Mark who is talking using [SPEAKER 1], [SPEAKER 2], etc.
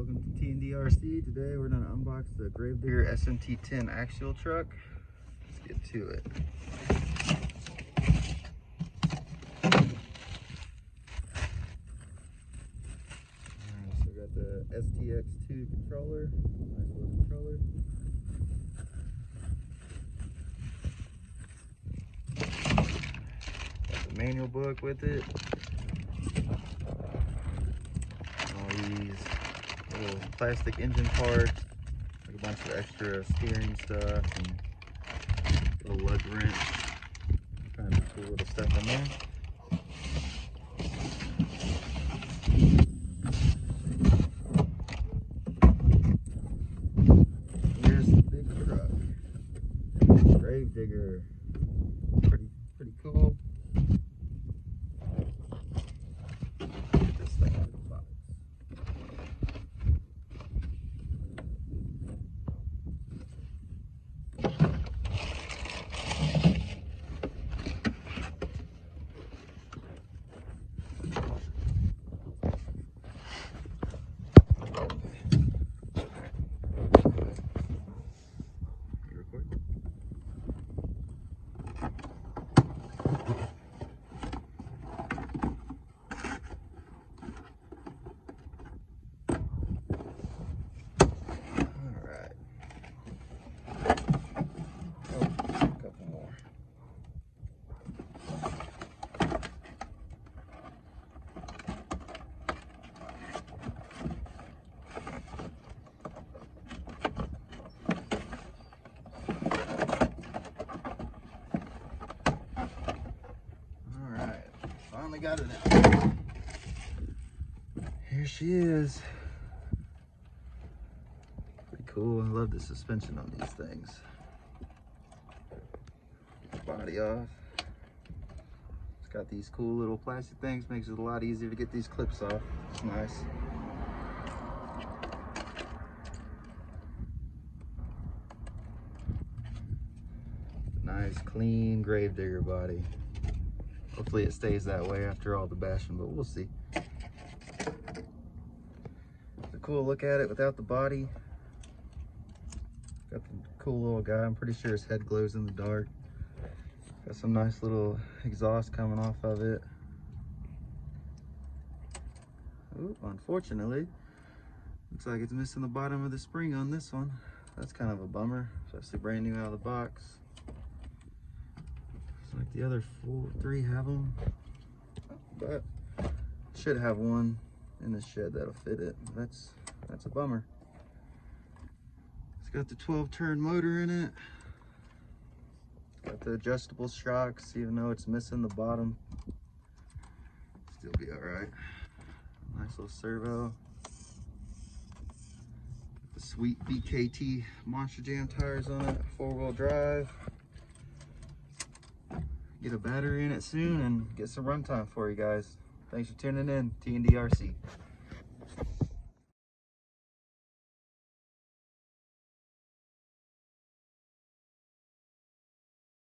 [SPEAKER 1] welcome to T&DRC. Today we're going to unbox the Gravedigger SMT10 axial truck. Let's get to it. Alright, so we got the STX2 controller, nice little controller. Got the manual book with it. These little plastic engine parts, like a bunch of extra steering stuff, and a little lug wrench, kind of cool little stuff in there. Here's the big truck, Gravedigger, pretty cool. Get this thing out of the box. Finally got it out. Here she is. Pretty cool. I love the suspension on these things. Body off. It's got these cool little plastic things, makes it a lot easier to get these clips off. It's nice. Nice, clean Gravedigger body. Hopefully it stays that way after all the bashing, but we'll see. It's a cool look at it without the body. Got the cool little guy. I'm pretty sure his head glows in the dark. Got some nice little exhaust coming off of it. Ooh, unfortunately, looks like it's missing the bottom of the spring on this one. That's kind of a bummer, especially brand new out of the box. Like the other three have them, but should have one in the shed that'll fit it. That's a bummer. It's got the 12-turn motor in it. Got the adjustable shocks, even though it's missing the bottom. Still be all right. Nice little servo. Got the sweet BKT Monster Jam tires on it. 4-wheel drive. Get a battery in it soon and get some runtime for you guys. Thanks for tuning in, T&DRC.